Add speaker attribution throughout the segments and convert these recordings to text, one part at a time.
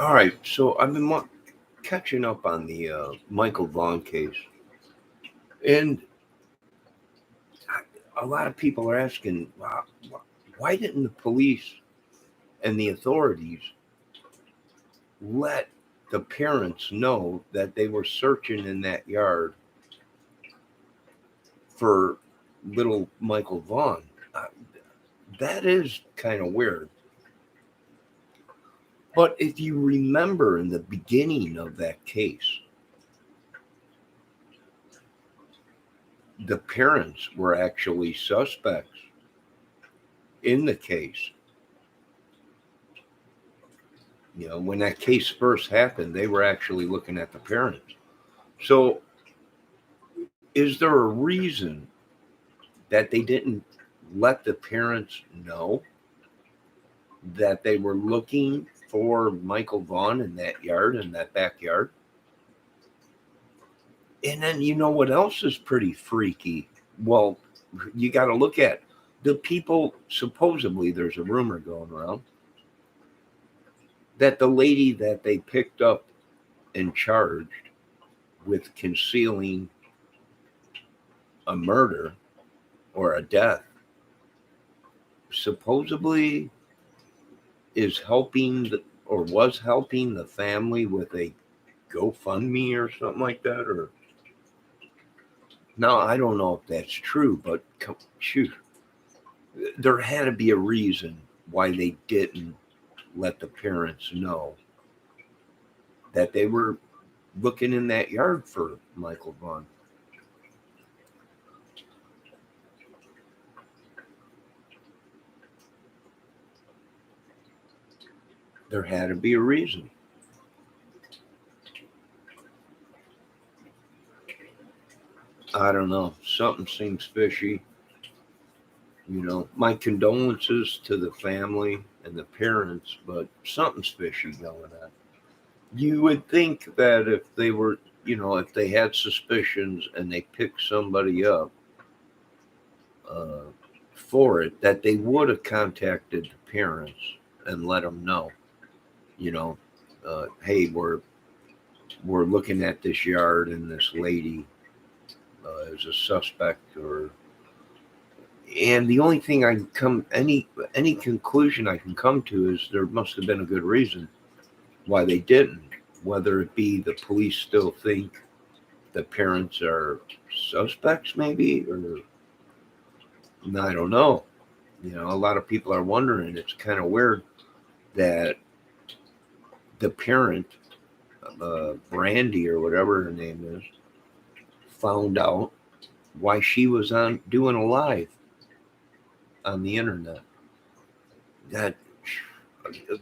Speaker 1: All right, so I've been catching up on the Michael Vaughn case, and a lot of people are asking, why didn't the police and the authorities let the parents know that they were searching in that yard for little Michael Vaughn? Uh, that is kind of weird. But if you remember in the beginning of that case, the parents were actually suspects in the case. When that case first happened, they were actually looking at the parents. So, is there a reason that they didn't let the parents know that they were looking for Michael Vaughn in that yard, in that backyard? And then, what else is pretty freaky? Well, you got to look at the people. Supposedly, there's a rumor going around that the lady that they picked up and charged with concealing a murder or a death supposedly is helping or was helping the family with a GoFundMe or something like that. Or now I don't know if that's true, but shoot, there had to be a reason why they didn't let the parents know that they were looking in that yard for Michael Vaughn. There had to be a reason. I don't know. Something seems fishy. My condolences to the family and the parents, but something's fishy going on. You would think that if they were, if they had suspicions and they picked somebody up uh, for it, that they would have contacted the parents and let them know, hey, we're looking at this yard and this lady is a suspect, or and the only thing I can come any conclusion I can come to is there must have been a good reason why they didn't. Whether it be the police still think the parents are suspects, maybe, or I don't know. A lot of people are wondering. It's kind of weird that the parent, Brandy or whatever her name is, found out why she was on doing a live on the internet. That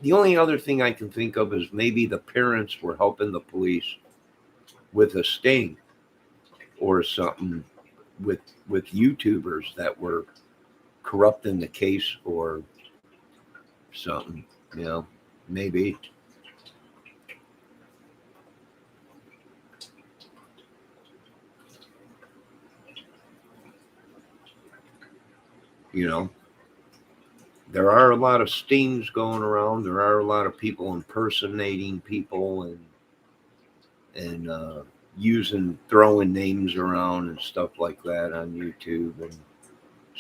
Speaker 1: the only other thing I can think of is maybe the parents were helping the police with a sting or something with YouTubers that were corrupting the case or something. Maybe. You know, there are a lot of stings going around. There are a lot of people impersonating people and throwing names around and stuff like that on YouTube and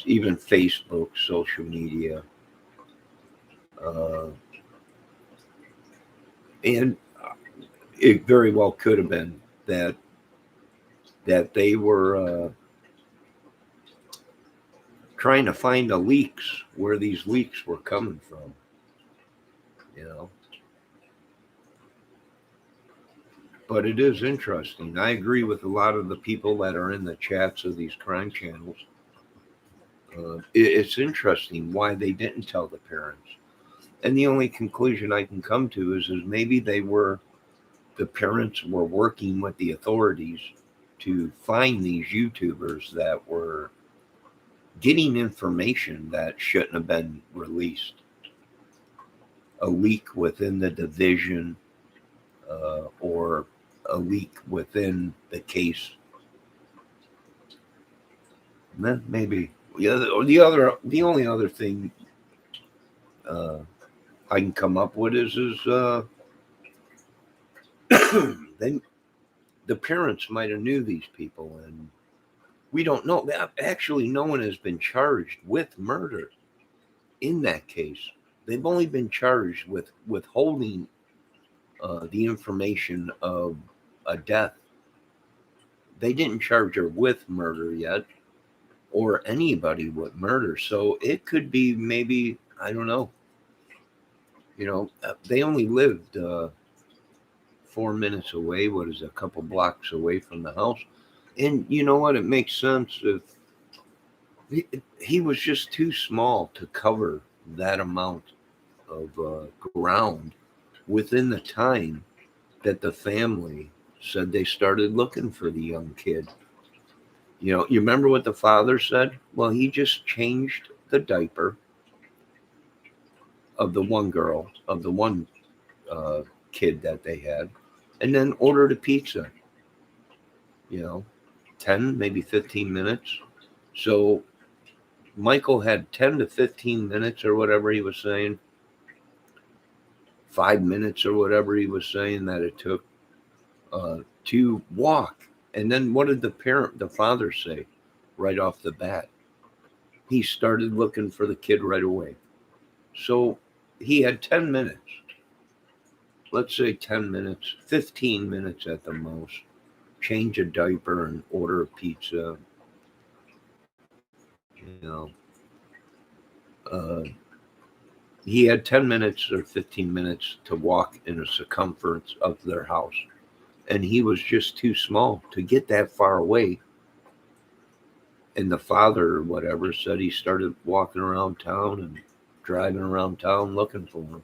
Speaker 1: even Facebook, social media. Uh, and it very well could have been that they were trying to find the leaks, where these leaks were coming from. You know, but it is interesting. I agree with a lot of the people that are in the chats of these crime channels. It's interesting why they didn't tell the parents, and the only conclusion I can come to is maybe the parents were working with the authorities to find these YouTubers that were getting information that shouldn't have been released. A leak within the division, or a leak within the case. Maybe the only other thing uh, I can come up with is then the parents might have knew these people, and we don't know. Actually, no one has been charged with murder in that case. They've only been charged with withholding the information of a death. They didn't charge her with murder yet, or anybody with murder. So it could be maybe, I don't know. They only lived 4 minutes away. What is it, a couple blocks away from the house? And you know what? It makes sense if he was just too small to cover that amount of ground within the time that the family said they started looking for the young kid. You remember what the father said? Well, he just changed the diaper of the one girl, of the one uh, kid that they had, and then ordered a pizza, you know, 10, maybe 15 minutes. So Michael had 10 to 15 minutes or whatever he was saying, 5 minutes or whatever he was saying that it took to walk. And then what did the father say right off the bat? He started looking for the kid right away. So he had 10 minutes, let's say 10 minutes, 15 minutes at the most, change a diaper and order a pizza. You know, uh, he had 10 minutes or 15 minutes to walk in a circumference of their house. And he was just too small to get that far away. And the father or whatever said he started walking around town and driving around town looking for him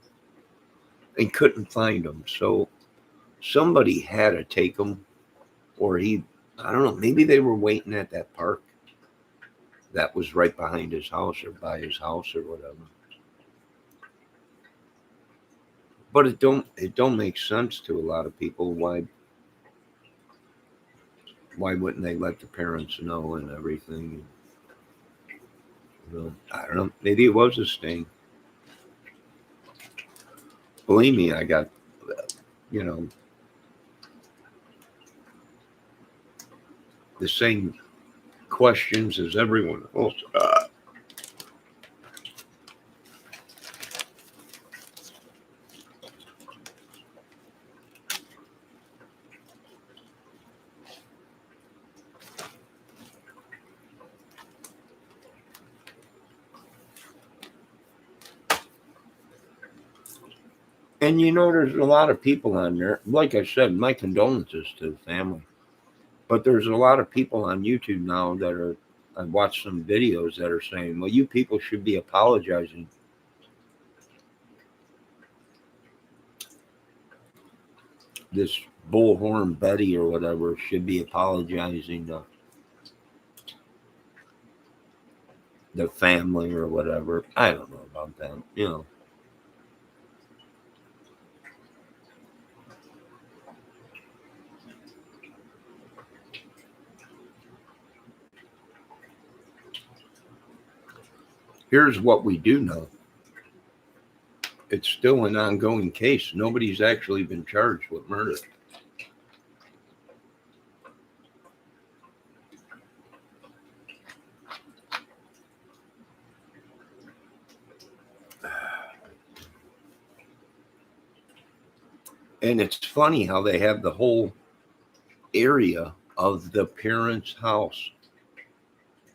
Speaker 1: and couldn't find him. So somebody had to take him, or I don't know, maybe they were waiting at that park that was right behind his house or by his house or whatever. But it don't make sense to a lot of people. Why wouldn't they let the parents know and everything? I don't know. Maybe it was a sting. Believe me, I got, you know, the same questions as everyone else. And there's a lot of people on there. Like I said, my condolences to the family. But there's a lot of people on YouTube now I've watched some videos that are saying, well, you people should be apologizing. This bullhorn Betty or whatever should be apologizing to the family or whatever. I don't know about that. Here's what we do know. It's still an ongoing case. Nobody's actually been charged with murder. And it's funny how they have the whole area of the parents' house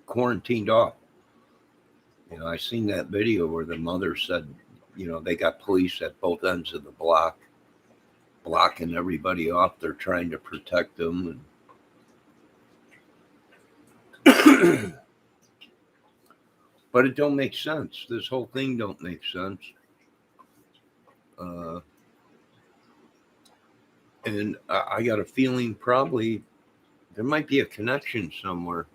Speaker 1: quarantined off. I seen that video where the mother said, they got police at both ends of the block, blocking everybody off. They're trying to protect them. But it don't make sense. This whole thing don't make sense. And I got a feeling probably there might be a connection somewhere.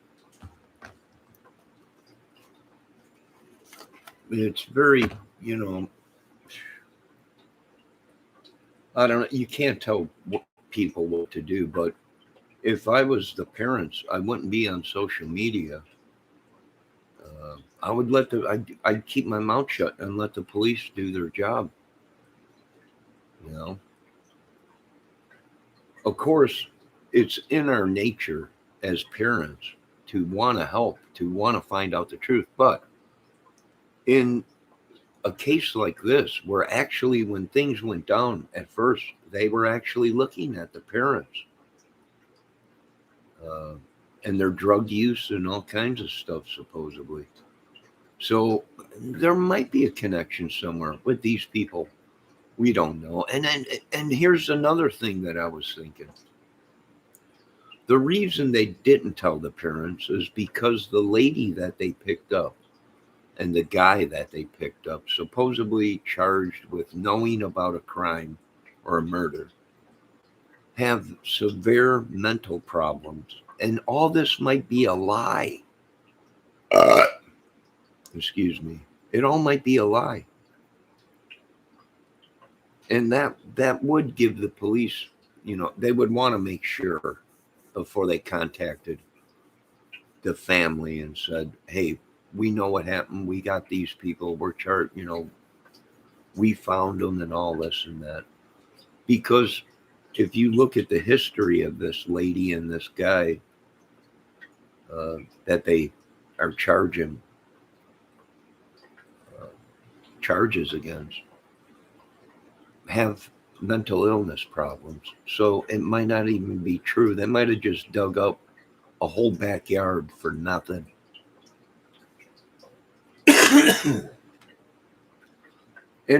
Speaker 1: It's very, I don't know. You can't tell people what to do, but if I was the parents, I wouldn't be on social media. I would I'd keep my mouth shut and let the police do their job. You know, Of course, it's in our nature as parents to want to help, to want to find out the truth. But in a case like this, where actually when things went down at first, they were actually looking at the parents uh, and their drug use and all kinds of stuff, supposedly. So there might be a connection somewhere with these people. We don't know. And here's another thing that I was thinking. The reason they didn't tell the parents is because the lady that they picked up and the guy that they picked up, supposedly charged with knowing about a crime or a murder, have severe mental problems. And all this might be a lie. Uh, Excuse me. It all might be a lie. And that would give the police, they would want to make sure before they contacted the family and said, "Hey, we know what happened. We got these people. We're charged. We found them and all this and that." Because if you look at the history of this lady and this guy uh, that they are charging uh, charges against, have mental illness problems. So it might not even be true. They might have just dug up a whole backyard for nothing. And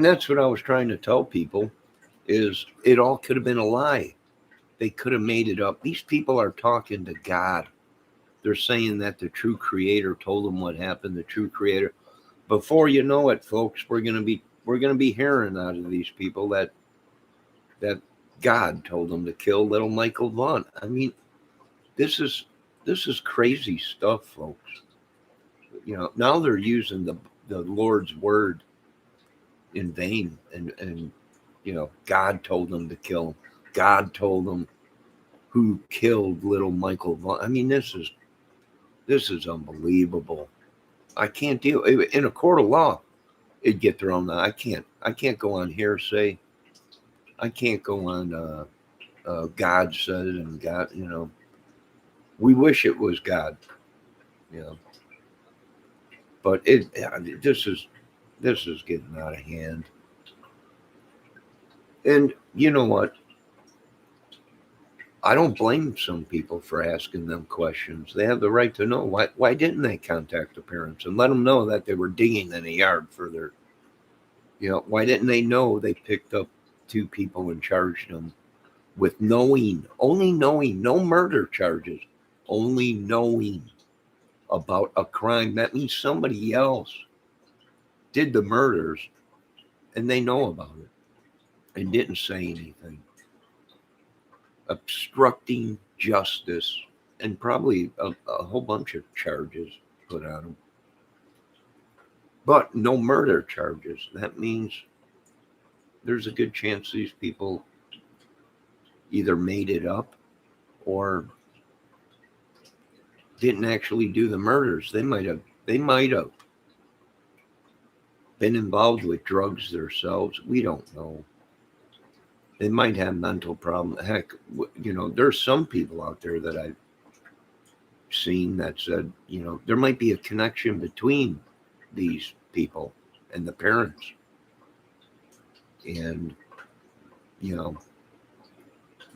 Speaker 1: that's what I was trying to tell people is it all could have been a lie. They could have made it up. These people are talking to God. They're saying that the true creator told them what happened, the true creator. Before you know it, folks, we're gonna be hearing out of these people that God told them to kill little Michael Vaughn. I mean, this is this is crazy stuff, folks. Now they're using the Lord's word in vain, and God told them to kill him. God told them who killed little Michael Vaughn. I mean, this is unbelievable. I can't deal in a court of law. It'd get thrown out. I can't go on hearsay. I can't go on. God said it, and God. We wish it was God. You know, but this is getting out of hand. And you know what? I don't blame some people for asking them questions. They have the right to know. Why didn't they contact the parents and let them know that they were digging in a yard for their, why didn't they know they picked up two people and charged them with only knowing, no murder charges, only knowing about a crime? That means somebody else did the murders and they know about it and didn't say anything. Obstructing justice, and probably a whole bunch of charges put on them. But no murder charges. That means there's a good chance these people either made it up or didn't actually do the murders. They might have been involved with drugs themselves. We don't know. They might have mental problems. Heck, there's some people out there that I've seen that said, there might be a connection between these people and the parents. And, you know,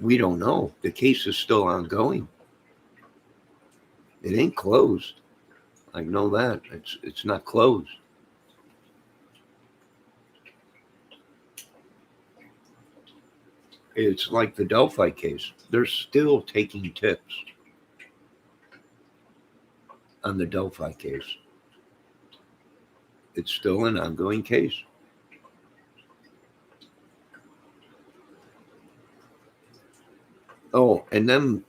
Speaker 1: we don't know. The case is still ongoing. It ain't closed. I know that. It's not closed. It's like the Delphi case. They're still taking tips on the Delphi case. It's still an ongoing case. Oh, and them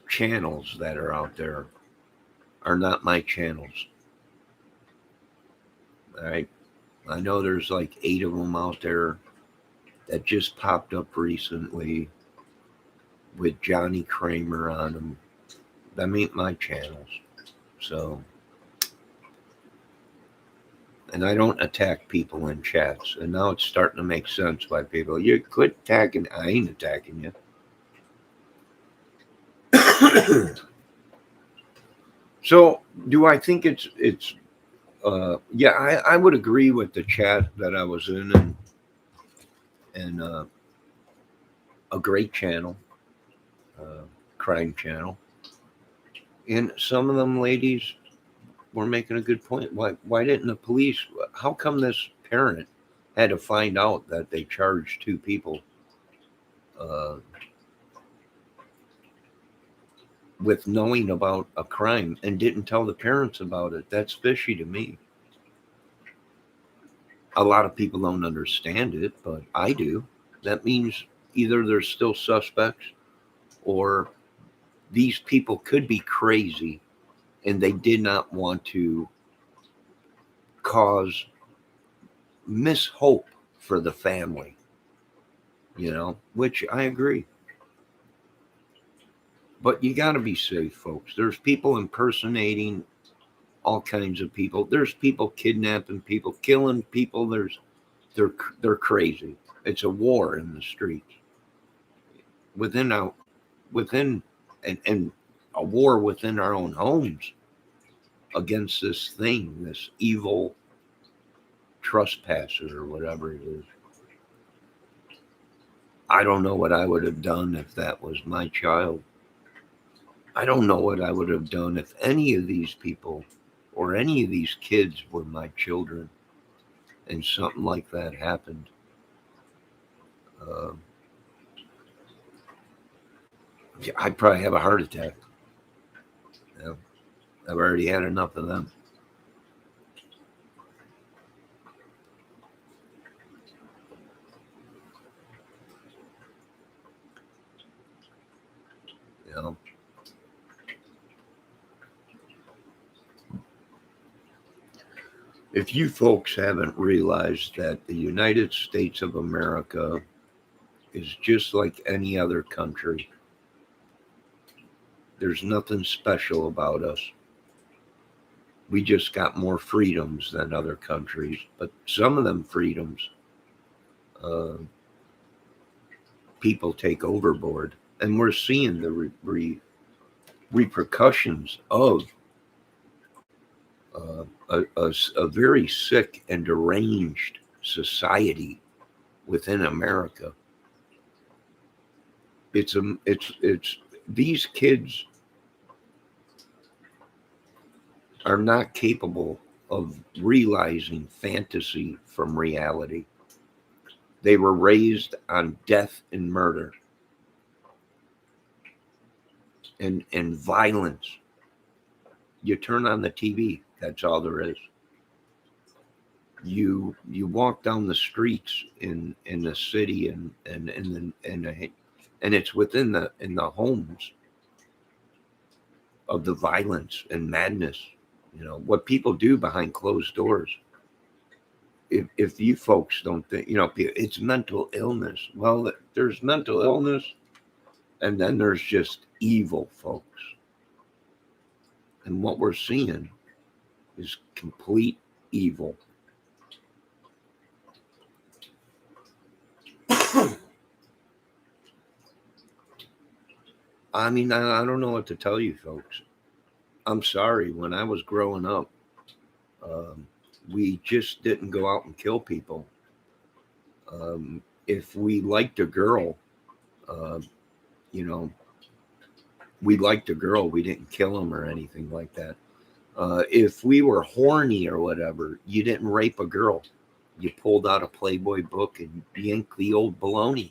Speaker 1: channels that are out there are not my channels. All right. I know there's like 8 of them out there that just popped up recently with Johnny Kramer on them. Them ain't my channels. So, and I don't attack people in chats. And now it's starting to make sense why people, you quit attacking. I ain't attacking you. So, do I think it's yeah, I would agree with the chat that I was in, and a great channel, uh, crime channel, and some of them ladies were making a good point. Why didn't the police? How come this parent had to find out that they charged two people uh, with knowing about a crime and didn't tell the parents about it? That's fishy to me. A lot of people don't understand it, but I do. That means either they're still suspects or these people could be crazy and they did not want to cause mishope for the family, which I agree. But you got to be safe, folks. There's people impersonating all kinds of people. There's people kidnapping people, killing people. They're they're crazy. It's a war in the streets within our within and a war within our own homes against this thing, this evil trespasser or whatever it is. I don't know what I would have done if that was my child. I don't know what I would have done if any of these people or any of these kids were my children and something like that happened. Uh, yeah, I'd probably have a heart attack. You know, I've already had enough of them. You know, if you folks haven't realized that the United States of America is just like any other country, there's nothing special about us. We just got more freedoms than other countries, but some of them freedoms uh, people take overboard, and we're seeing the repercussions of a very sick and deranged society within America. It's these kids are not capable of realizing fantasy from reality. They were raised on death and murder and violence. You turn on the TV, that's all there is. You walk down the streets in the city and it's within the in the homes of the violence and madness. What people do behind closed doors. If you folks don't think, it's mental illness. Well, there's mental illness, and then there's just evil, folks. And what we're seeing is complete evil. I mean, I don't know what to tell you, folks. I'm sorry. When I was growing up, um, we just didn't go out and kill people. If we liked a girl, uh, you know, we liked a girl. We didn't kill them or anything like that. If we were horny or whatever, you didn't rape a girl. You pulled out a Playboy book and yanked the old baloney.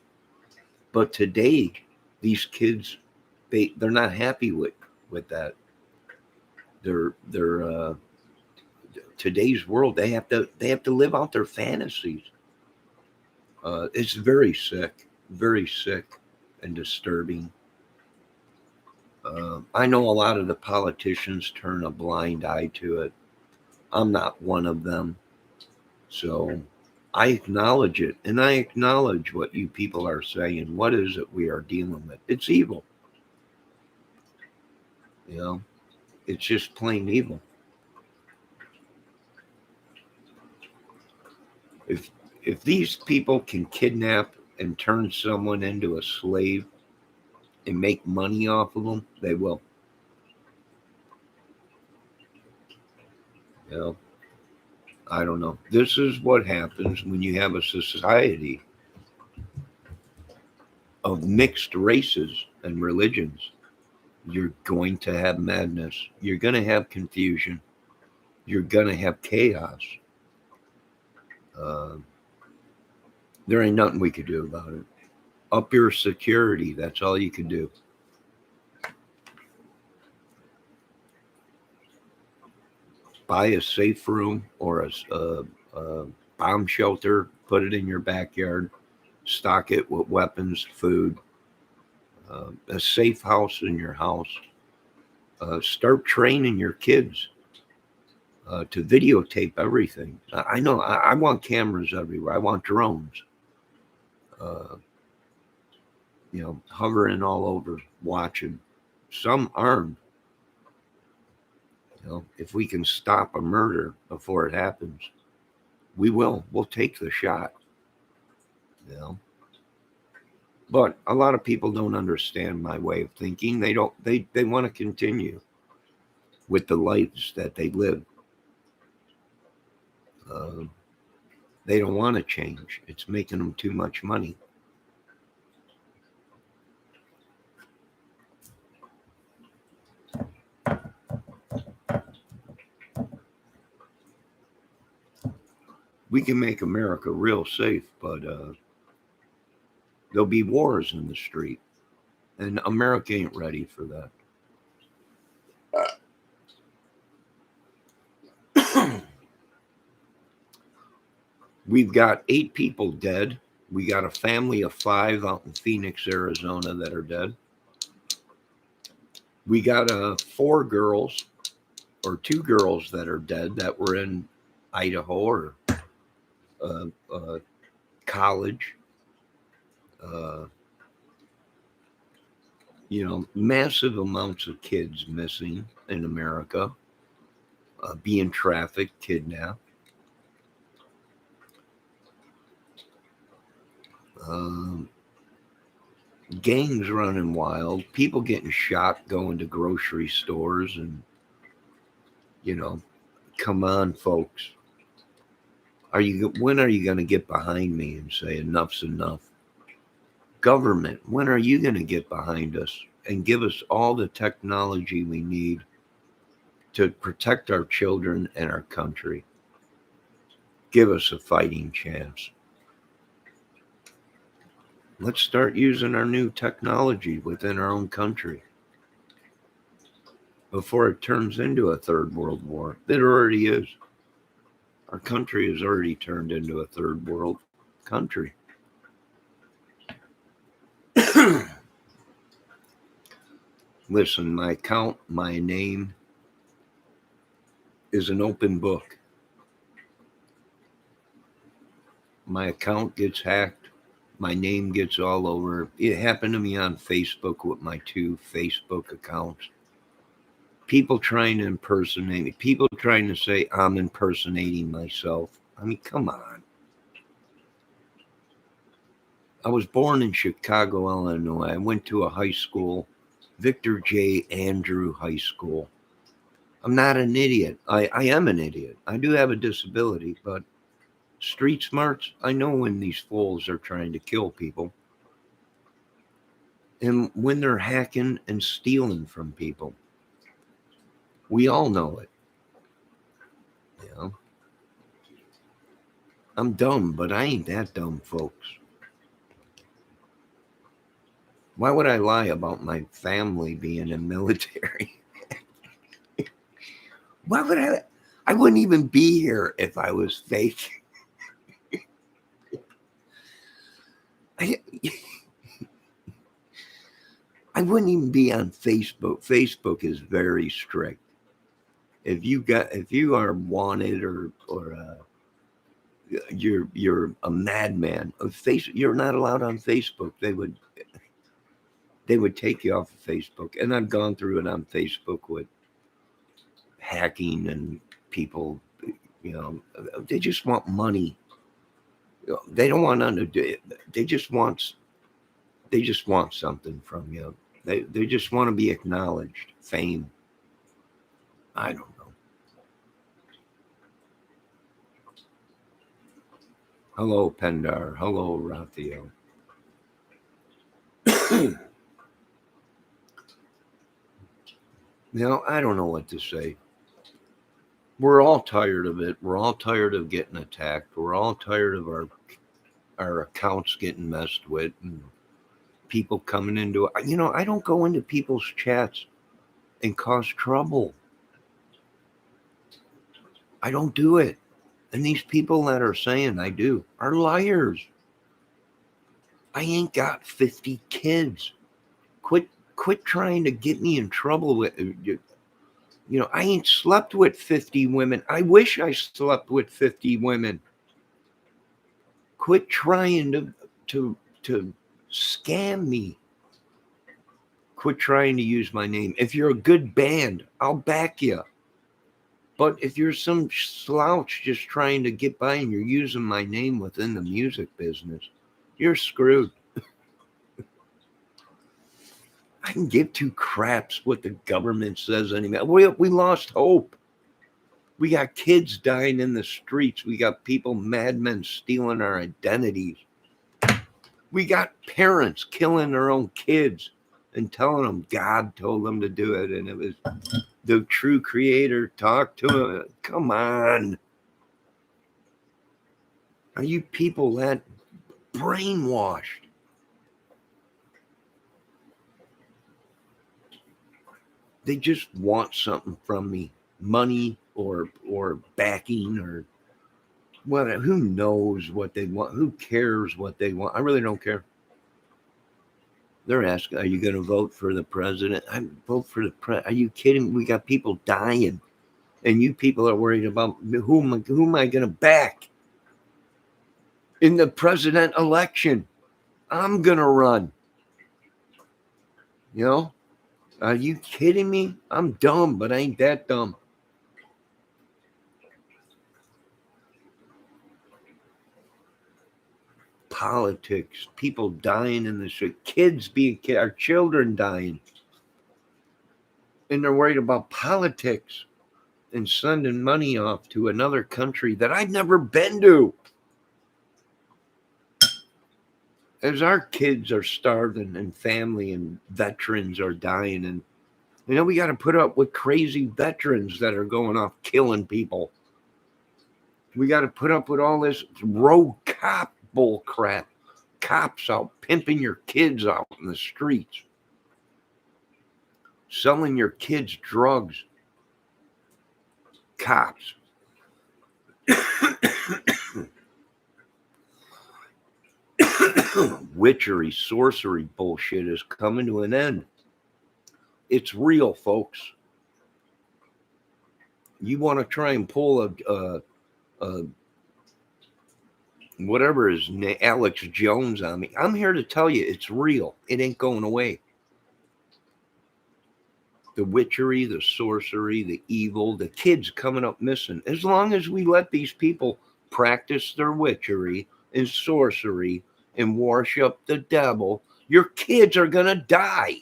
Speaker 1: But today, these kids, they're not happy with that. They're today's world. They have to live out their fantasies. It's very sick and disturbing. I know a lot of the politicians turn a blind eye to it. I'm not one of them. So I acknowledge it, and I acknowledge what you people are saying. What is it we are dealing with? It's evil. You know, it's just plain evil. If if these people can kidnap and turn someone into a slave, and make money off of them, they will. You know, I don't know. This is what happens when you have a society of mixed races and religions. You're going to have madness. You're going to have confusion. You're going to have chaos. Uh, there ain't nothing we could do about it. Up your security. That's all you can do. Buy a safe room or a bomb shelter. Put it in your backyard. Stock it with weapons, food. A safe house in your house. Start training your kids to videotape everything. I know I want cameras everywhere. I want drones, uh, hovering all over, watching. Some armed. If we can stop a murder before it happens, we will. We'll take the shot. You know. But a lot of people don't understand my way of thinking. They don't. They want to continue with the lives that they live. Uh, they don't want to change. It's making them too much money. We can make America real safe, but there'll be wars in the street, and America ain't ready for that. We've got 8 people dead. We got a family of 5 out in Phoenix, Arizona that are dead. We got 4 girls or 2 girls that are dead that were in Idaho or college. Uh, massive amounts of kids missing in America, being trafficked, kidnapped. Um, Gangs running wild, people getting shot going to grocery stores, and come on, folks. When are you going to get behind me and say enough's enough? Government, when are you going to get behind us and give us all the technology we need to protect our children and our country? Give us a fighting chance. Let's start using our new technology within our own country before it turns into a third world war. It already is. Our country has already turned into a third world country. Listen, my account, my name is an open book. My account gets hacked. My name gets all over. It happened to me on Facebook with my 2 Facebook accounts. People trying to impersonate me. People trying to say I'm impersonating myself. I mean, come on. I was born in Chicago, Illinois. I went to a high school, Victor J. Andrew High School. I'm not an idiot. I am an idiot. I do have a disability, but street smarts, I know when these fools are trying to kill people. And when they're hacking and stealing from people. We all know it. I'm dumb, but I ain't that dumb, folks. Why would I lie about my family being in military? Why would I? I wouldn't even be here if I was fake. I wouldn't even be on Facebook. Facebook is very strict. If you are wanted or you're a madman, you're not allowed on Facebook. They would take you off of Facebook. And I've gone through it on Facebook with hacking and people, they just want money. They don't want to do it. They just want something from you. They just want to be acknowledged. Fame. I don't know. Hello, Pendar. Hello, Raphael. I don't know what to say. We're all tired of it. We're all tired of getting attacked. We're all tired of our accounts getting messed with and people coming into it. I don't go into people's chats and cause trouble. I don't do it. And these people that are saying I do are liars. I ain't got 50 kids. Quit trying to get me in trouble with I ain't slept with 50 women. I wish I slept with 50 women. Quit trying to scam me. Quit trying to use my name. If you're a good band, I'll back you. But if you're some slouch just trying to get by and you're using my name within the music business, you're screwed. I can give two craps what the government says anymore. We lost hope. We got kids dying in the streets. We got people, madmen, stealing our identities. We got parents killing their own kids and telling them God told them to do it. And it was the true creator talked to them. Come on. Are you people that brainwashed? They just want something from me. Money or backing or whatever. Who knows what they want? Who cares what they want? I really don't care. They're asking, are you going to vote for the president? I vote for the president. Are you kidding? We got people dying. And you people are worried about who am I going to back in the president election? I'm going to run. Are you kidding me? I'm dumb, but I ain't that dumb. Politics, people dying in the street, kids being killed, our children dying. And they're worried about politics and sending money off to another country that I've never been to. As our kids are starving and family and veterans are dying, and we got to put up with crazy veterans that are going off killing people. We got to put up with all this road cop bull crap. Cops out pimping your kids out in the streets, selling your kids drugs. Cops. Witchery, sorcery bullshit is coming to an end. It's real, folks. You want to try and pull a whatever his name, Alex Jones on me. I'm here to tell you it's real. It ain't going away. The witchery, the sorcery, the evil, the kids coming up missing. As long as we let these people practice their witchery and sorcery and worship the devil, your kids are going to die.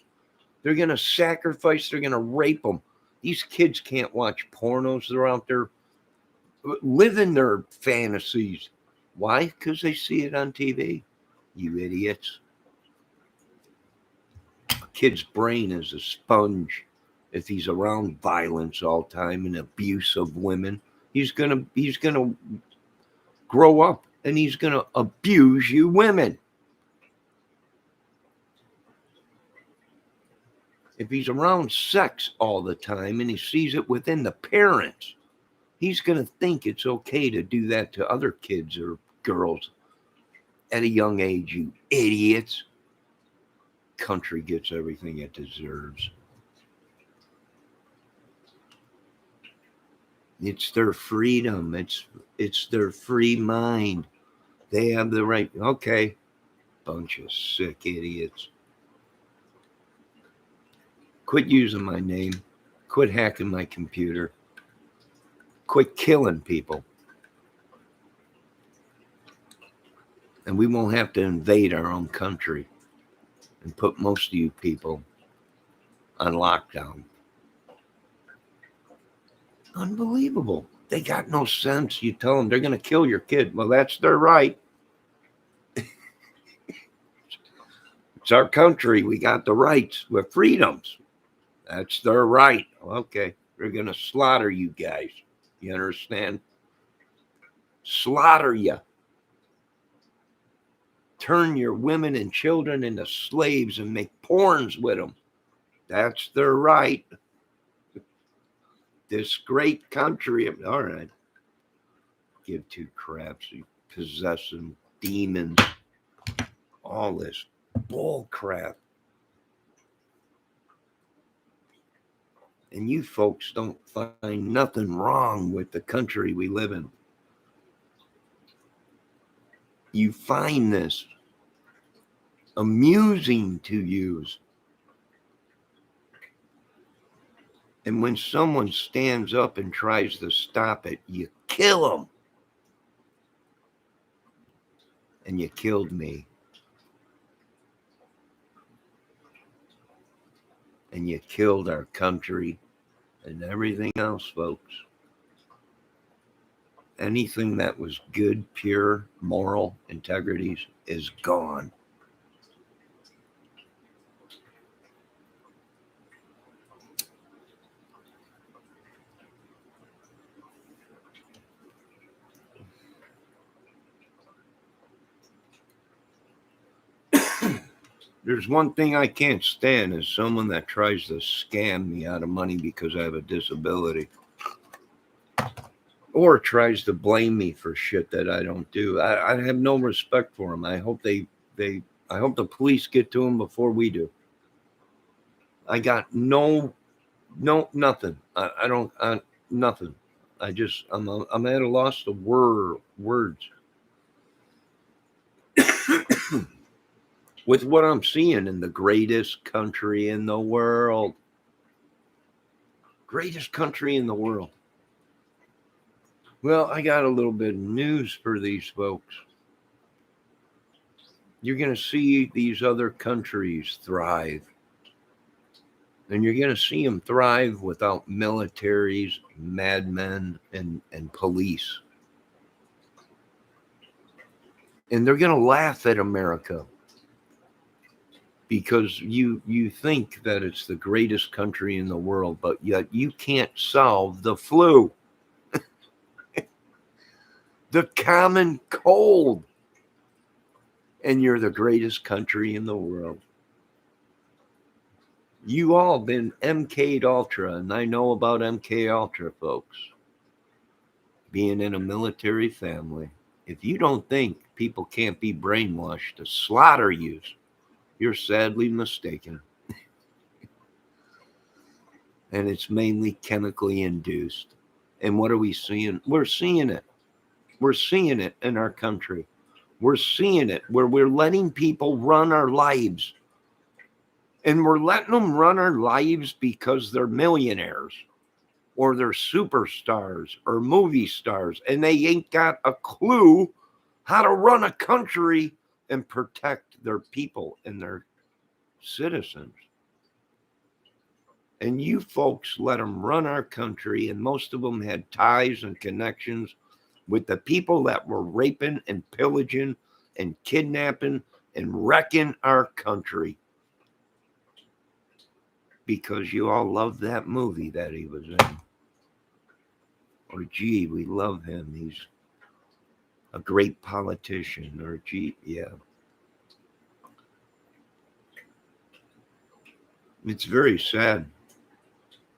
Speaker 1: They're going to sacrifice. They're going to rape them. These kids can't watch pornos. They're out there living their fantasies. Why? Because they see it on TV. You idiots. A kid's brain is a sponge. If he's around violence all the time and abuse of women, he's gonna grow up and he's gonna abuse you women. If he's around sex all the time and he sees it within the parents, he's gonna think it's okay to do that to other kids or girls at a young age. You idiots. Country gets everything it deserves. It's their freedom. It's their free mind. They have the right. Okay. Bunch of sick idiots. Quit using my name. Quit hacking my computer. Quit killing people. And we won't have to invade our own country and put most of you people on lockdown. Unbelievable. They got no sense. You tell them they're going to kill your kid. Well, that's their right. It's our country. We got the rights. We're freedoms. That's their right. Okay. They're going to slaughter you guys. You understand? Slaughter you. Turn your women and children into slaves and make porns with them. That's their right. This great country. All right. Give two craps. You possessing demons. All this bull crap. And you folks don't find nothing wrong with the country we live in. You find this amusing to use. And when someone stands up and tries to stop it, you kill them. And you killed me. And you killed our country and everything else, folks. Anything that was good, pure, moral integrities is gone. There's one thing I can't stand is someone that tries to scam me out of money because I have a disability. Or tries to blame me for shit that I don't do. I have no respect for them. I hope I hope the police get to them before we do. I got nothing. I don't nothing. I'm at a loss of words. With what I'm seeing in the greatest country in the world. Greatest country in the world. Well, I got a little bit of news for these folks. You're going to see these other countries thrive. And you're going to see them thrive without militaries, madmen, and police. And they're going to laugh at America. Because you think that it's the greatest country in the world, but yet you can't solve the flu. The common cold. And you're the greatest country in the world. You all been MK'd Ultra, and I know about MK Ultra, folks. Being in a military family. If you don't think people can't be brainwashed to slaughter you, you're sadly mistaken. And it's mainly chemically induced. And what are we seeing? We're seeing it. We're seeing it in our country. We're seeing it where we're letting people run our lives. And we're letting them run our lives because they're millionaires or they're superstars or movie stars. And they ain't got a clue how to run a country and protect their people and their citizens. And you folks let them run our country, and most of them had ties and connections with the people that were raping and pillaging and kidnapping and wrecking our country. Because you all love that movie that he was in. Or gee, we love him. He's a great politician. Or gee, yeah. It's very sad.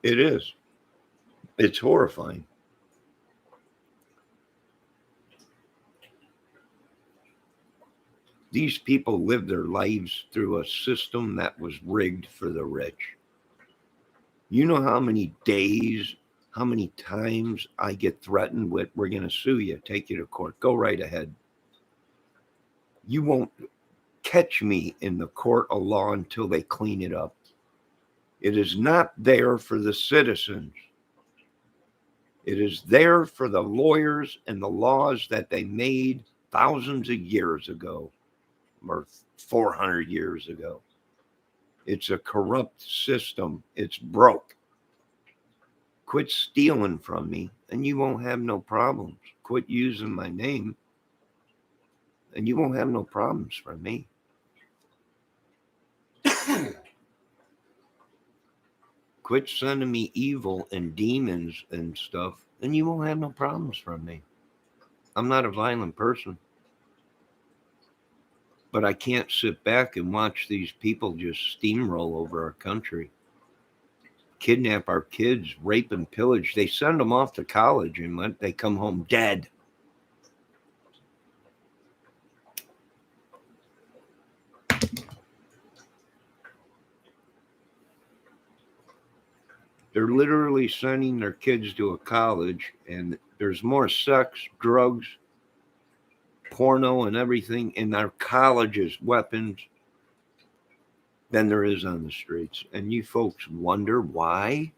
Speaker 1: It is. It's horrifying. These people live their lives through a system that was rigged for the rich. You know how many days, how many times I get threatened with, we're going to sue you, take you to court. Go right ahead. You won't catch me in the court of law until they clean it up. It is not there for the citizens. It is there for the lawyers and the laws that they made thousands of years ago or 400 years ago. It's a corrupt system. It's broke. Quit stealing from me and you won't have no problems. Quit using my name and you won't have no problems from me. Quit sending me evil and demons and stuff and you won't have no problems from me. I'm not a violent person. But I can't sit back and watch these people just steamroll over our country, kidnap our kids, rape and pillage. They send them off to college and they come home dead. They're literally sending their kids to a college, and there's more sex, drugs, porno, and everything in our colleges, weapons, than there is on the streets. And you folks wonder why?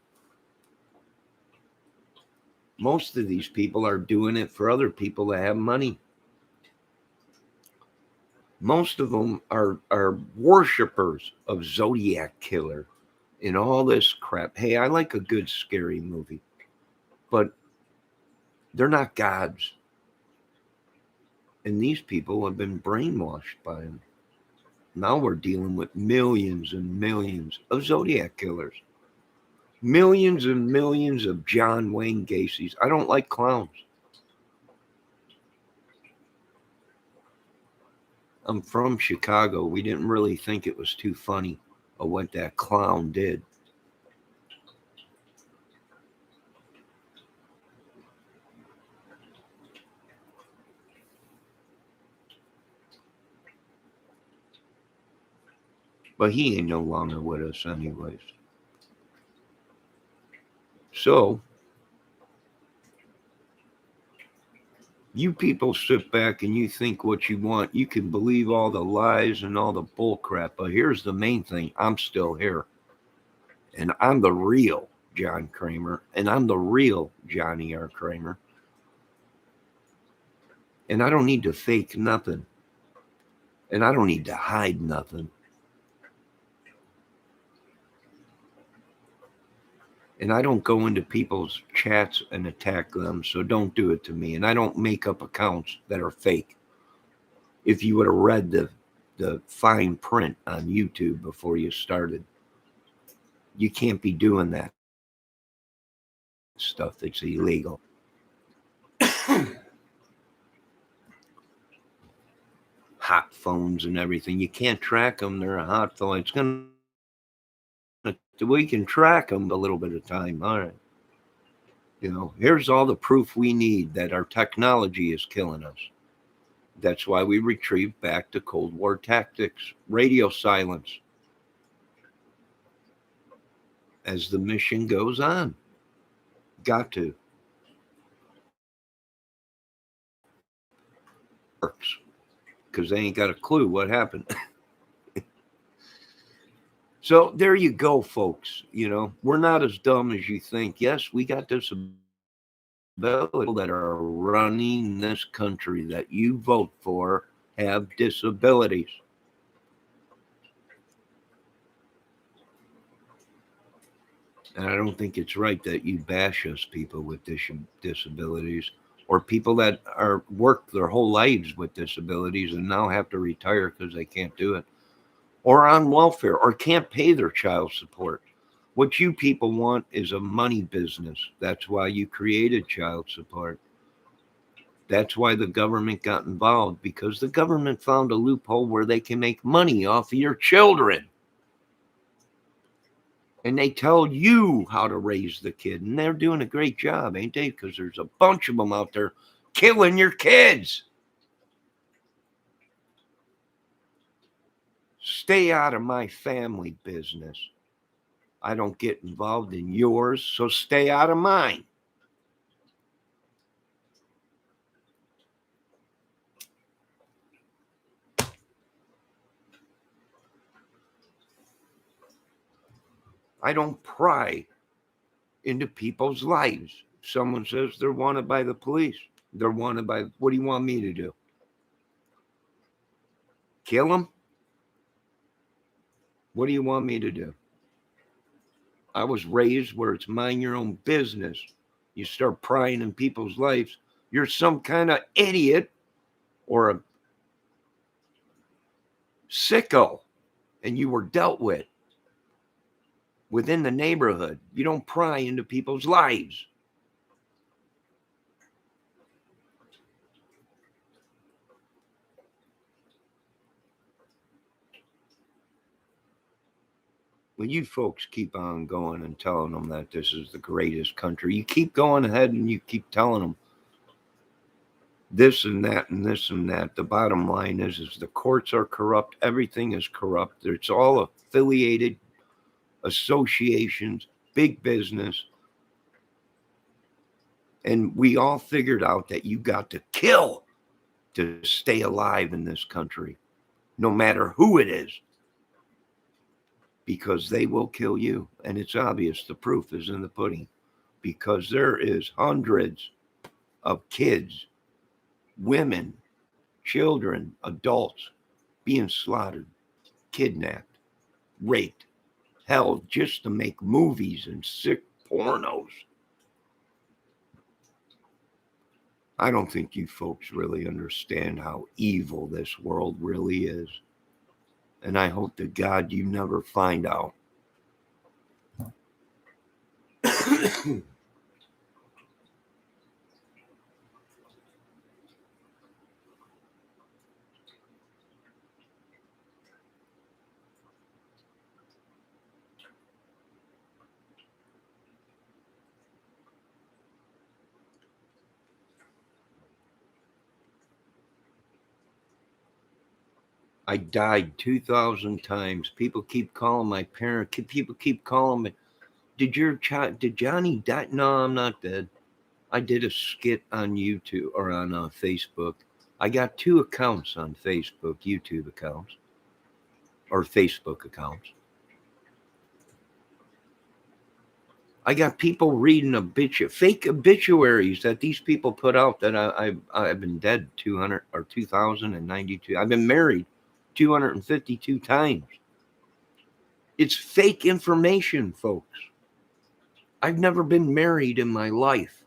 Speaker 1: Most of these people are doing it for other people that have money. Most of them are worshipers of Zodiac Killer and all this crap. Hey, I like a good scary movie, but they're not gods. And these people have been brainwashed by them. Now we're dealing with millions and millions of Zodiac Killers, millions and millions of John Wayne Gacy's. I don't like clowns. I'm from Chicago. We didn't really think it was too funny of what that clown did. But he ain't no longer with us anyways. So you people sit back and you think what you want. You can believe all the lies and all the bull crap. But here's the main thing. I'm still here. And I'm the real John Kramer. And I'm the real Johnny R. Kramer. And I don't need to fake nothing. And I don't need to hide nothing. And I don't go into people's chats and attack them. So don't do it to me. And I don't make up accounts that are fake. If you would have read the fine print on YouTube before you started, you can't be doing that stuff. It's illegal. Hot phones and everything. You can't track them. They're a hot phone. It's going to, we can track them a little bit of time. All right. You know, here's all the proof we need that our technology is killing us. That's why we retreat back to Cold War tactics, radio silence, as the mission goes on. Got to. Works. Because they ain't got a clue what happened. So there you go, folks. You know, we're not as dumb as you think. Yes, we got disabilities that are running this country that you vote for have disabilities. And I don't think it's right that you bash us people with disabilities, or people that are worked their whole lives with disabilities and now have to retire because they can't do it, or on welfare, or can't pay their child support. What you people want is a money business. That's why you created child support. That's why the government got involved, because the government found a loophole where they can make money off of your children. And they tell you how to raise the kid. And they're doing a great job, ain't they? Because there's a bunch of them out there killing your kids. Stay out of my family business. I don't get involved in yours, so stay out of mine. I don't pry into people's lives. Someone says they're wanted by the police. They're wanted by, what do you want me to do? Kill them? What do you want me to do? I was raised where it's mind your own business. You start prying in people's lives, you're some kind of idiot or a sicko, and you were dealt with within the neighborhood. You don't pry into people's lives. When you folks keep on going and telling them that this is the greatest country, you keep going ahead and you keep telling them this and that and this and that. The bottom line is the courts are corrupt. Everything is corrupt. It's all affiliated associations, big business. And we all figured out that you got to kill to stay alive in this country, no matter who it is, because they will kill you. And it's obvious. The proof is in the pudding, because there is hundreds of kids, women, children, adults being slaughtered, kidnapped, raped, held just to make movies and sick pornos. I don't think you folks really understand how evil this world really is. And I hope to God you never find out. I died 2,000 times. People keep calling my parent. People keep calling me. Did Johnny die? No, I'm not dead. I did a skit on YouTube or on Facebook. I got 2 accounts on Facebook, YouTube accounts or Facebook accounts. I got people reading fake obituaries that these people put out that I've been dead 200 or 2,092. I've been married 252 times. It's fake information, folks. I've never been married in my life.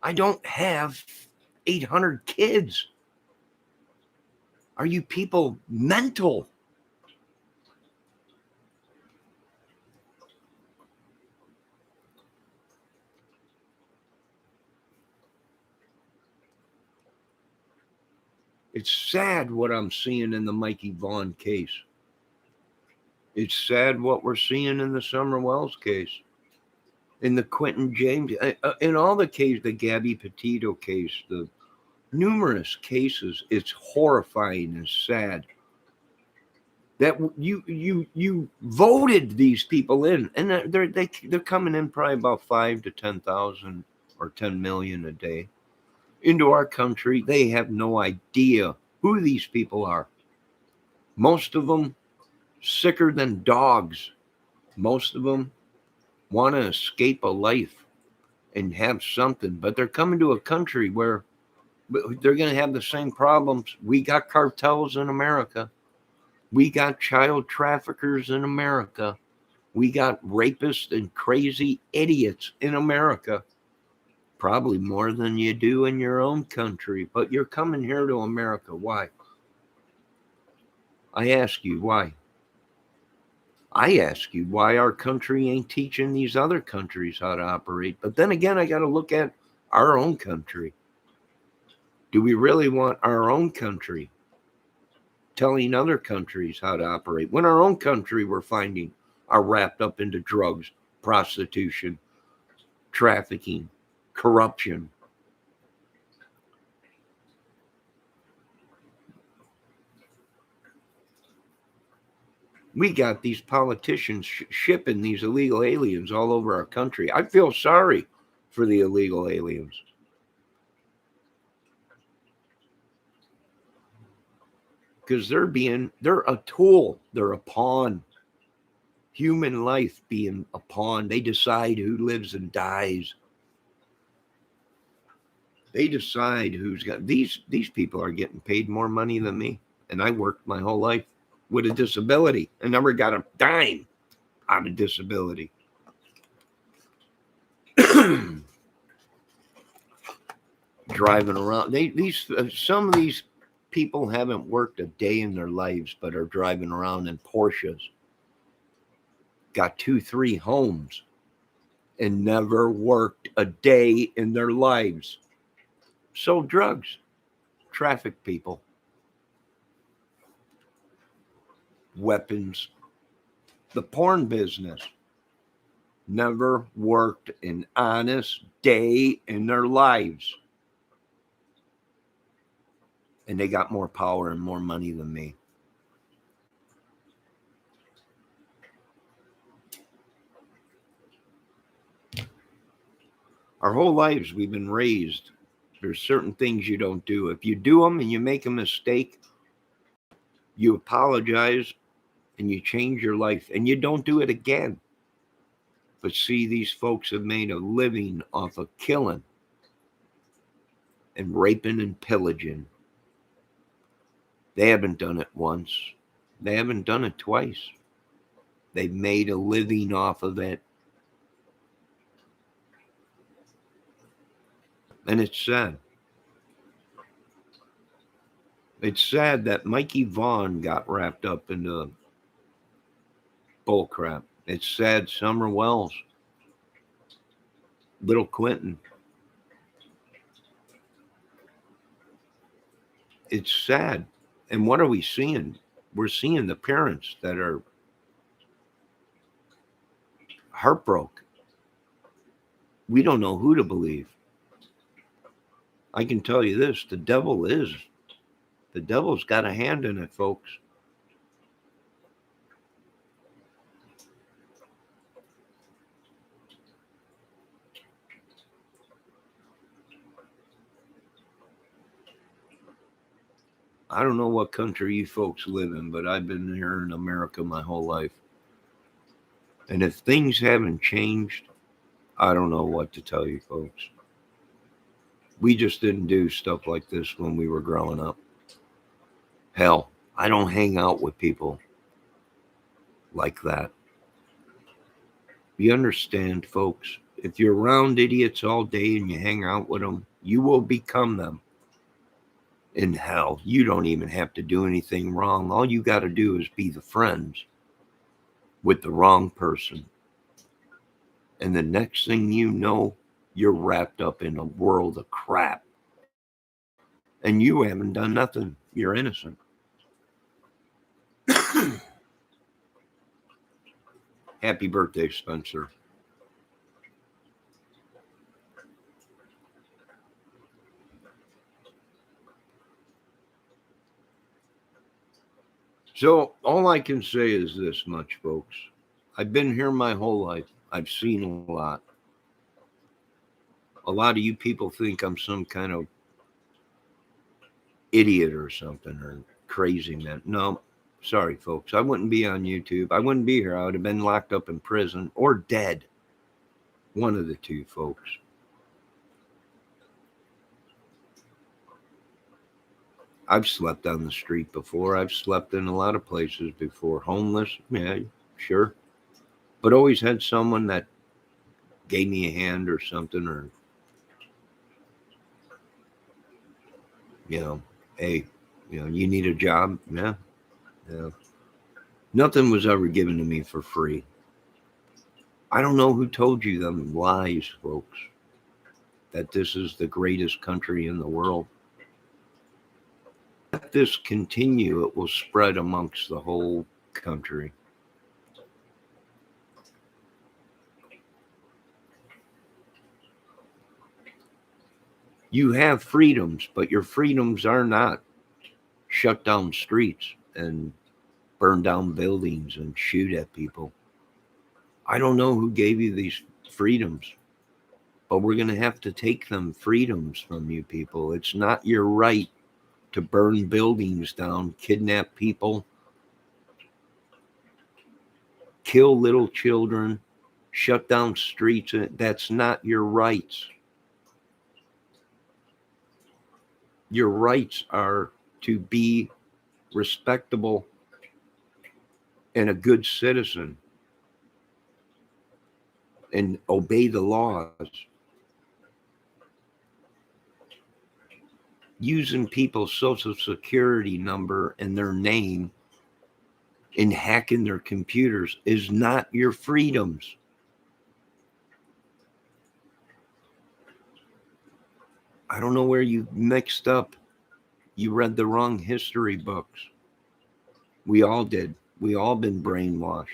Speaker 1: I don't have 800 kids. Are you people mental? It's sad what I'm seeing in the Mikey Vaughn case. It's sad what we're seeing in the Summer Wells case, in the Quentin James, in all the cases, the Gabby Petito case, the numerous cases. It's horrifying and sad that you voted these people in, and they're coming in probably about 5 to 10,000 or 10 million a day into our country. They have no idea who these people are. Most of them sicker than dogs. Most of them want to escape a life and have something, but they're coming to a country where they're going to have the same problems. We got cartels in America. We got child traffickers in America. We got rapists and crazy idiots in America. Probably more than you do in your own country, but you're coming here to America. Why? I ask you, why? I ask you why our country ain't teaching these other countries how to operate. But then again, I got to look at our own country. Do we really want our own country telling other countries how to operate when our own country we're finding are wrapped up into drugs, prostitution, trafficking, corruption? We got these politicians shipping these illegal aliens all over our country. I feel sorry for the illegal aliens. Because they're a tool, they're a pawn. Human life being a pawn. They decide who lives and dies. They decide who's got these people are getting paid more money than me. And I worked my whole life. with a disability and never got a dime out of disability. Driving around, some of these people haven't worked a day in their lives, but are driving around in Porsches, got 2, 3 homes, and never worked a day in their lives. Sold drugs, traffic people, weapons, the porn business. Never worked an honest day in their lives. And they got more power and more money than me. Our whole lives we've been raised. There's certain things you don't do. If you do them and you make a mistake, you apologize and you change your life and you don't do it again. But see, these folks have made a living off of killing and raping and pillaging. They haven't done it once. They haven't done it twice. They've made a living off of it. And it's sad. It's sad that Mikey Vaughn got wrapped up in the bullcrap. It's sad Summer Wells, Little Quentin. It's sad. And what are we seeing? We're seeing the parents that are heartbroken. We don't know who to believe. I can tell you this, the devil's got a hand in it, folks. I don't know what country you folks live in, but I've been here in America my whole life. And if things haven't changed, I don't know what to tell you folks. We just didn't do stuff like this when we were growing up. Hell, I don't hang out with people like that. You understand, folks? If you're around idiots all day and you hang out with them, you will become them. In hell, you don't even have to do anything wrong. All you got to do is be the friends with the wrong person. And the next thing you know, you're wrapped up in a world of crap. And you haven't done nothing. You're innocent. Happy birthday, Spencer. So all I can say is this much, folks. I've been here my whole life. I've seen a lot. A lot of you people think I'm some kind of idiot or something or crazy man. No, sorry, folks. I wouldn't be on YouTube. I wouldn't be here. I would have been locked up in prison or dead. One of the two, folks. I've slept on the street before. I've slept in a lot of places before. Homeless, yeah, sure. But always had someone that gave me a hand or something, or, hey, you need a job? Yeah. Nothing was ever given to me for free. I don't know who told you them lies, folks, that this is the greatest country in the world. Let this continue, it will spread amongst the whole country. You have freedoms, but your freedoms are not shut down streets and burn down buildings and shoot at people. I don't know who gave you these freedoms, but we're going to have to take them freedoms from you people. It's not your right to burn buildings down, kidnap people, kill little children, shut down streets. That's not your rights. Your rights are to be respectable and a good citizen and obey the laws, using people's social security number and their name and hacking their computers is not your freedoms. I don't know where you mixed up. You read the wrong history books. We all did. We all been brainwashed.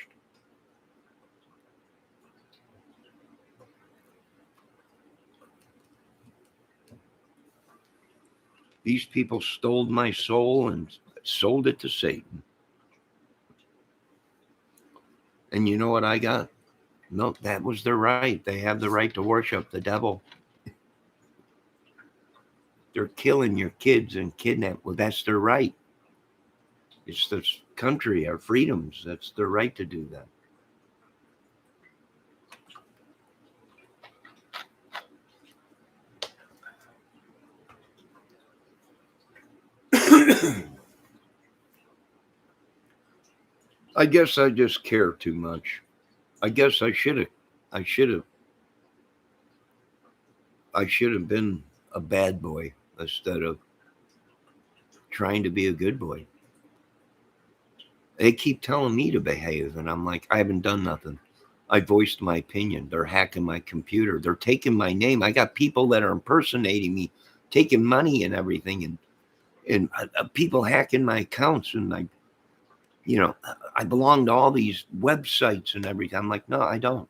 Speaker 1: These people stole my soul and sold it to Satan. And you know what I got? No, that was their right. They have the right to worship the devil. They're killing your kids and kidnap. Well, that's their right. It's this country, our freedoms. That's their right to do that. I guess I just care too much. I guess I should have I should have been a bad boy instead of trying to be a good boy. They keep telling me to behave, and I'm like, I haven't done nothing. I voiced my opinion. They're hacking my computer. They're taking my name. I got people that are impersonating me, taking money and everything, and people hacking my accounts. And I belong to all these websites and everything. I'm like, no, I don't.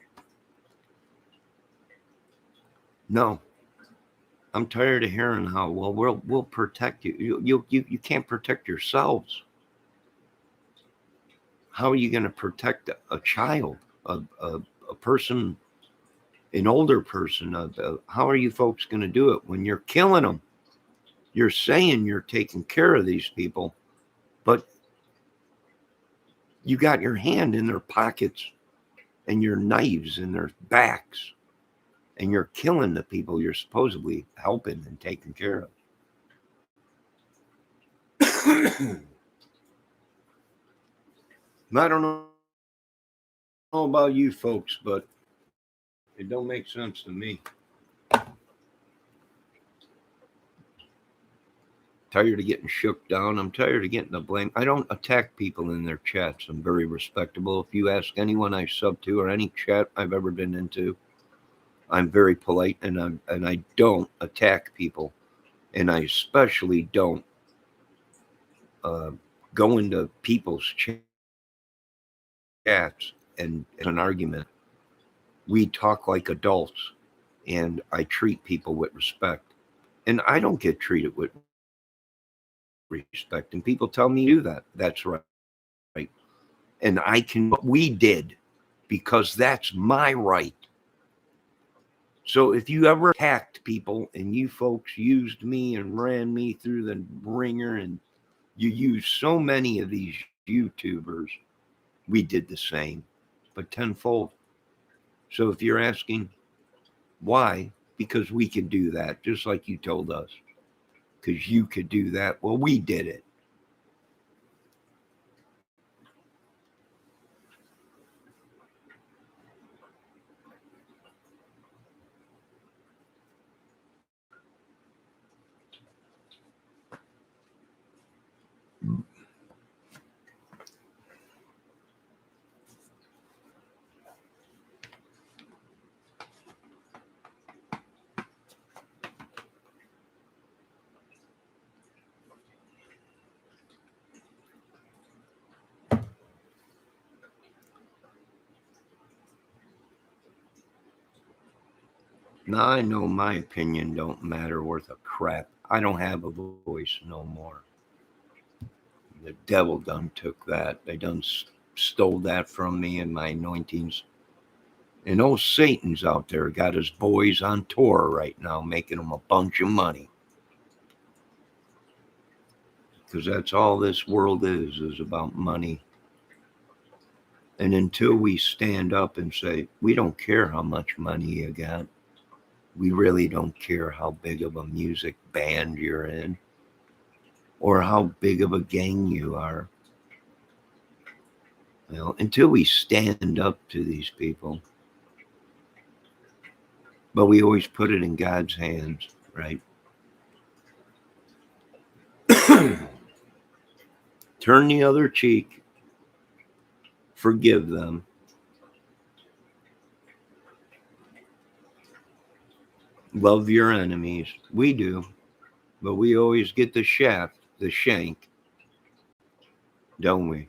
Speaker 1: No, I'm tired of hearing how we'll protect you. You can't protect yourselves. How are you going to protect a child, a person, an older person? How are you folks going to do it when you're killing them? You're saying you're taking care of these people, but you got your hand in their pockets and your knives in their backs, and you're killing the people you're supposedly helping and taking care of. I don't know about you folks, but it don't make sense to me. Tired of getting shook down. I'm tired of getting the blame. I don't attack people in their chats. I'm very respectable. If you ask anyone I sub to or any chat I've ever been into, I'm very polite, and I don't attack people, and I especially don't uh, go into people's chats and an argument. We talk like adults, and I treat people with respect, and I don't get treated with respect. And people tell me to do that. That's right. And I can what we did because that's my right. So if you ever attacked people and you folks used me and ran me through the ringer, and you use so many of these YouTubers, we did the same, but tenfold. So if you're asking why, because we can do that, just like you told us, because you could do that. Well, we did it. Now I know my opinion don't matter worth a crap. I don't have a voice no more. The devil done took that. They done stole that from me and my anointings. And old Satan's out there got his boys on tour right now, making them a bunch of money. Because that's all this world is about money. And until we stand up and say, we don't care how much money you got, we really don't care how big of a music band you're in, or how big of a gang you are. until we stand up to these people. But we always put it in God's hands, right? Turn the other cheek, forgive them. Love your enemies. We do, but we always get the shaft, the shank, don't we?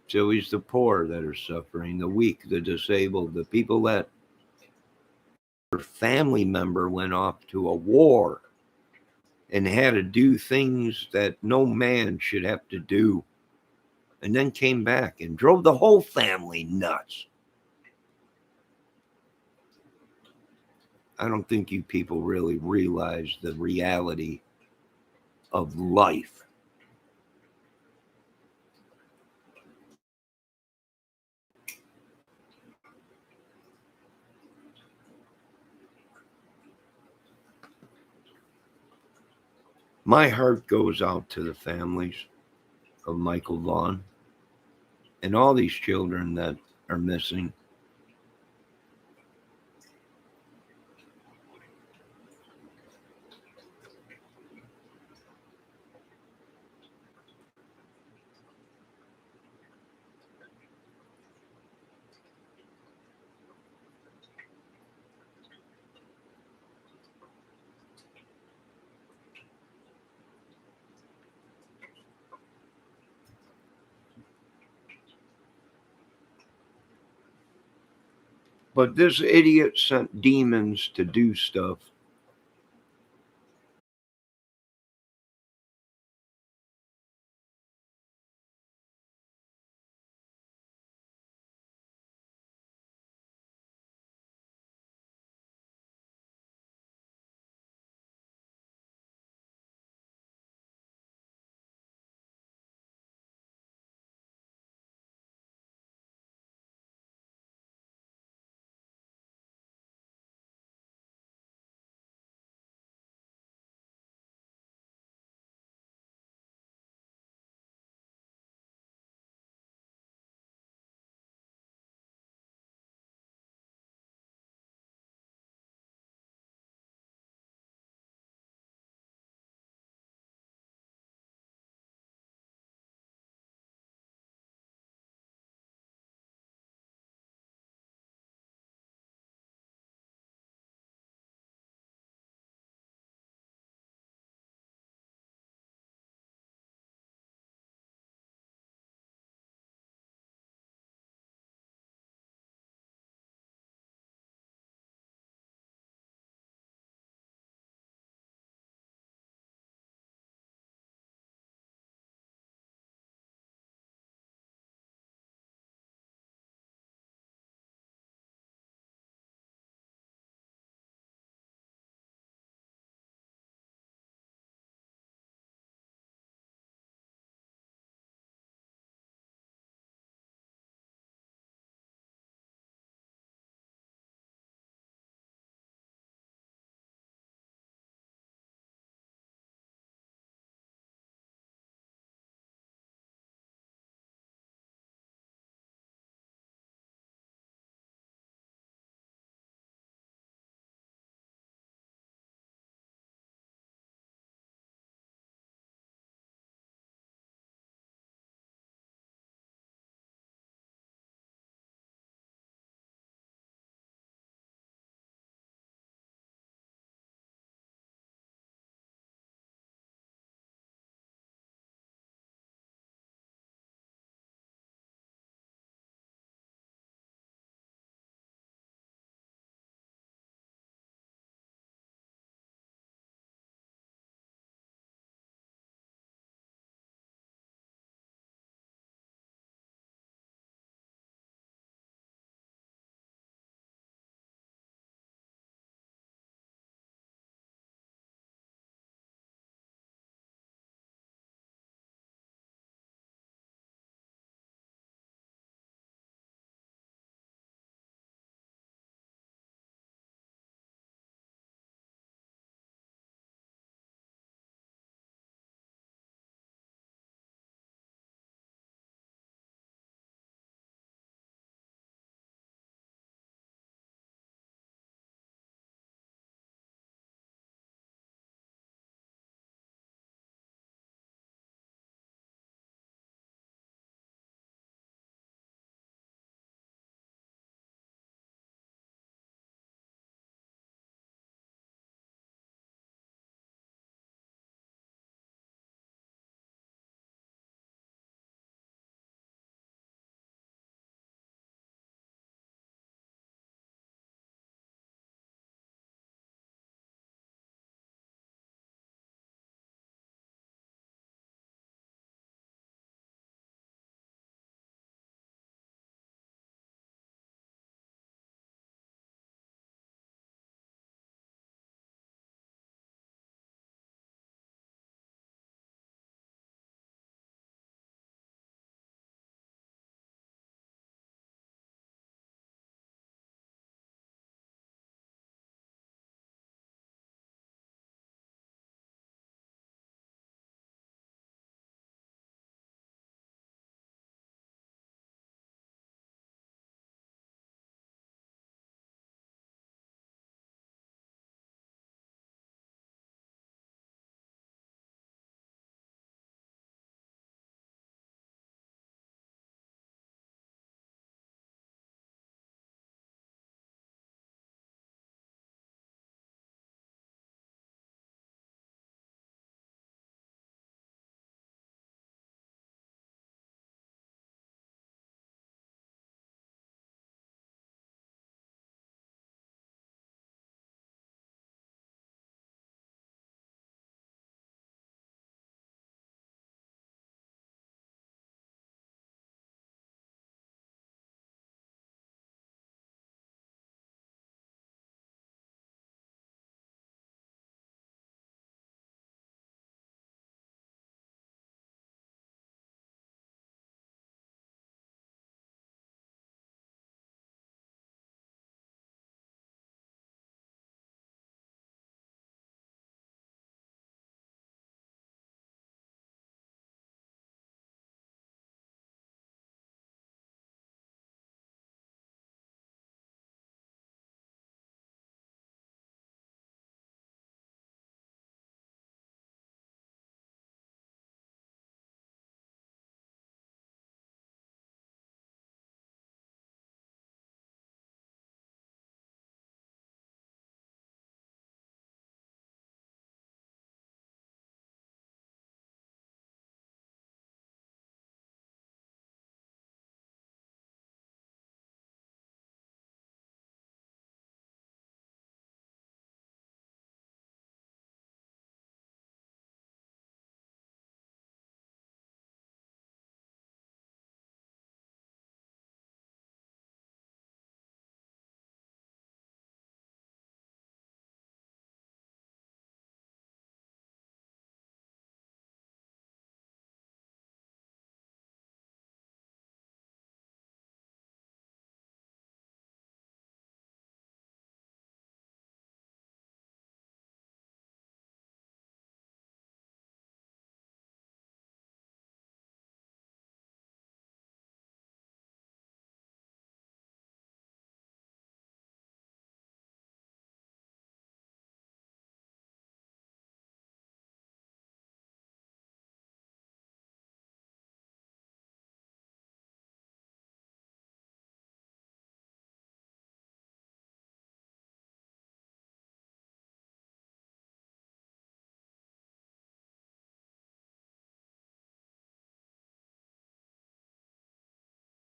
Speaker 1: It's always the poor that are suffering, the weak, the disabled, the people that their family member went off to a war and had to do things that no man should have to do, and then came back and drove the whole family nuts. I don't think you people really realize the reality of life. My heart goes out to the families of Michael Vaughn and all these children that are missing. But this idiot sent demons to do stuff